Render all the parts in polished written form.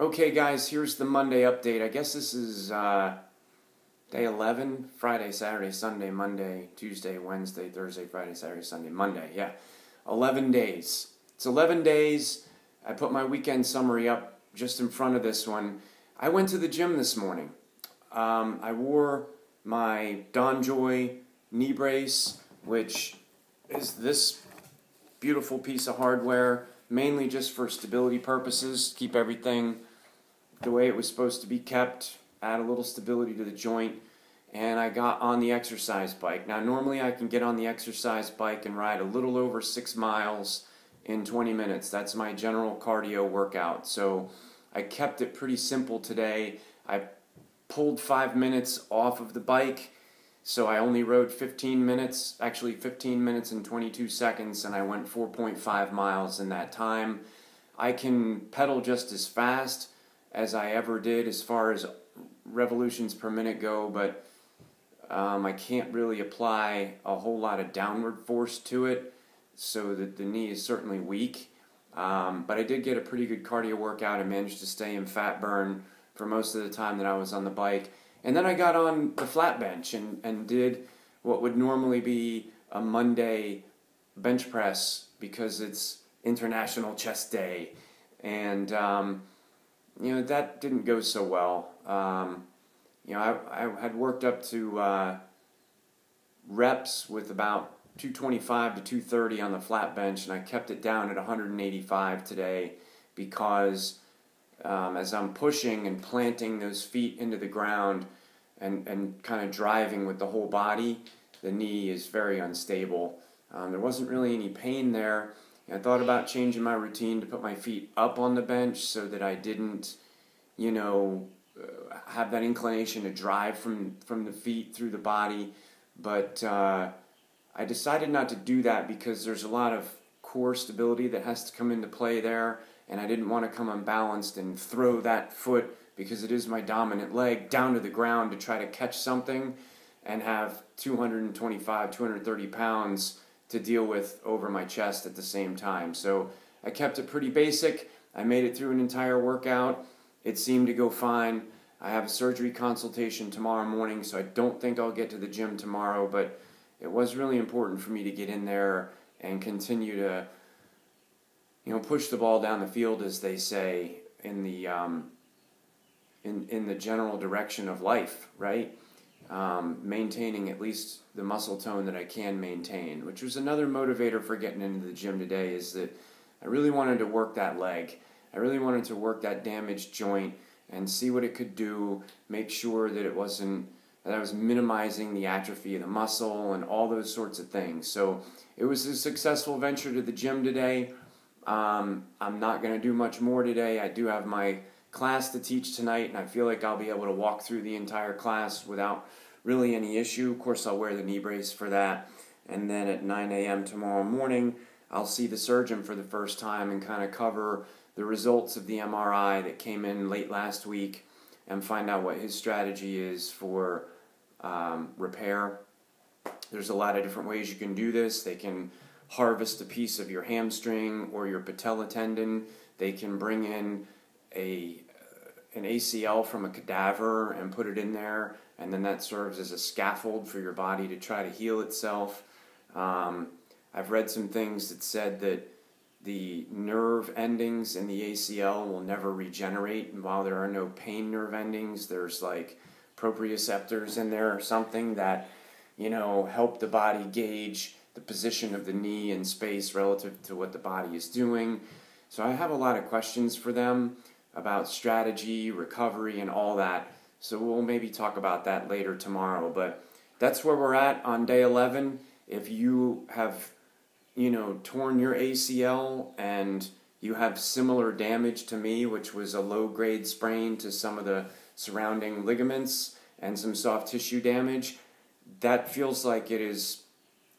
Okay, guys, here's the Monday update. I guess this is day 11, Friday, Saturday, Sunday, Monday, Tuesday, Wednesday, Thursday, Friday, Saturday, Sunday, Monday. Yeah, 11 days. It's 11 days. I put my weekend summary up just in front of this one. I went to the gym this morning. I wore my DonJoy knee brace, which is this beautiful piece of hardware, mainly just for stability purposes, keep everything the way it was supposed to be kept, add a little stability to the joint, and I got on the exercise bike. Now, normally I can get on the exercise bike and ride a little over 6 miles in 20 minutes. That's my general cardio workout. So I kept it pretty simple today. I pulled 5 minutes off of the bike, so I only rode 15 minutes, actually 15 minutes and 22 seconds, and I went 4.5 miles in that time. I can pedal just as fast as I ever did as far as revolutions per minute go, but I can't really apply a whole lot of downward force to it, so that the knee is certainly weak. But I did get a pretty good cardio workout and managed to stay in fat burn for most of the time that I was on the bike. And then I got on the flat bench and did what would normally be a Monday bench press because it's International Chest Day. And that didn't go so well. I had worked up to reps with about 225 to 230 on the flat bench, and I kept it down at 185 today because as I'm pushing and planting those feet into the ground and kind of driving with the whole body, the knee is very unstable. There wasn't really any pain there. I thought about changing my routine to put my feet up on the bench so that I didn't, have that inclination to drive from the feet through the body. But I decided not to do that because there's a lot of core stability that has to come into play there, and I didn't want to come unbalanced and throw that foot, because it is my dominant leg, down to the ground to try to catch something and have 225, 230 pounds to deal with over my chest at the same time. So I kept it pretty basic. I made it through an entire workout. It seemed to go fine. I have a surgery consultation tomorrow morning, so I don't think I'll get to the gym tomorrow, but it was really important for me to get in there and continue to, push the ball down the field, as they say, in the in the general direction of life, right? Maintaining at least the muscle tone that I can maintain, which was another motivator for getting into the gym today, is that I really wanted to work that leg. I really wanted to work that damaged joint and see what it could do, make sure that that I was minimizing the atrophy of the muscle and all those sorts of things. So it was a successful venture to the gym today. I'm not going to do much more today. I do have my class to teach tonight, and I feel like I'll be able to walk through the entire class without really any issue. Of course, I'll wear the knee brace for that. And then at 9 a.m. tomorrow morning, I'll see the surgeon for the first time and kind of cover the results of the MRI that came in late last week and find out what his strategy is for repair. There's a lot of different ways you can do this. They can harvest a piece of your hamstring or your patella tendon. They can bring in an ACL from a cadaver and put it in there, and then that serves as a scaffold for your body to try to heal itself. I've read some things that said that the nerve endings in the ACL will never regenerate, and while there are no pain nerve endings, there's like proprioceptors in there or something that help the body gauge the position of the knee in space relative to what the body is doing. So I have a lot of questions for them about strategy, recovery, and all that. So we'll maybe talk about that later tomorrow. But that's where we're at on day 11. If you have, torn your ACL and you have similar damage to me, which was a low-grade sprain to some of the surrounding ligaments and some soft tissue damage, that feels like it is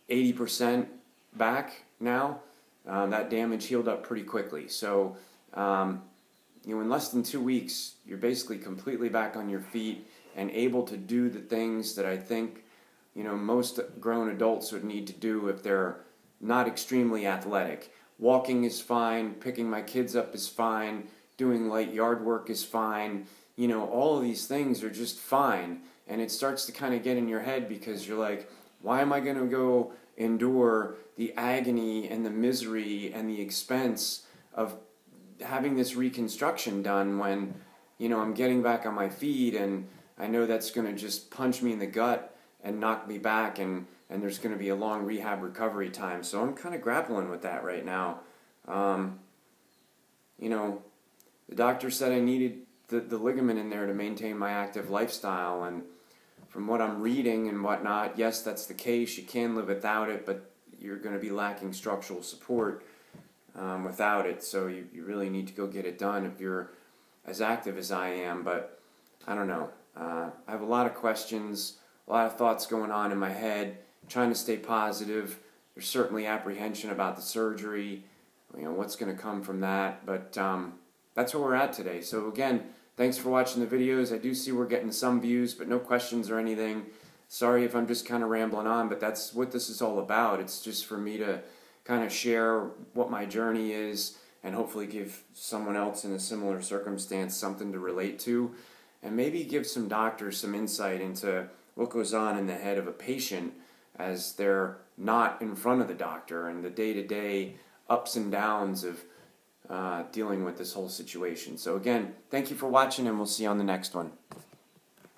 80% back now. That damage healed up pretty quickly. So, in less than 2 weeks, you're basically completely back on your feet and able to do the things that I think, most grown adults would need to do if they're not extremely athletic. Walking is fine, picking my kids up is fine, doing light yard work is fine. You know, all of these things are just fine. And it starts to kind of get in your head because you're like, why am I going to go endure the agony and the misery and the expense of having this reconstruction done when, you know, I'm getting back on my feet and I know that's going to just punch me in the gut and knock me back, and there's going to be a long rehab recovery time. So I'm kind of grappling with that right now. You know, the doctor said I needed the ligament in there to maintain my active lifestyle, and from what I'm reading and whatnot, yes, that's the case. You can live without it, but you're going to be lacking structural support without it. So you really need to go get it done if you're as active as I am. But I don't know. I have a lot of questions, a lot of thoughts going on in my head, trying to stay positive. There's certainly apprehension about the surgery, you know, what's going to come from that. But that's where we're at today. So again, thanks for watching the videos. I do see we're getting some views, but no questions or anything. Sorry if I'm just kind of rambling on, but that's what this is all about. It's just for me to kind of share what my journey is and hopefully give someone else in a similar circumstance something to relate to, and maybe give some doctors some insight into what goes on in the head of a patient as they're not in front of the doctor and the day-to-day ups and downs of dealing with this whole situation. So again, thank you for watching, and we'll see you on the next one.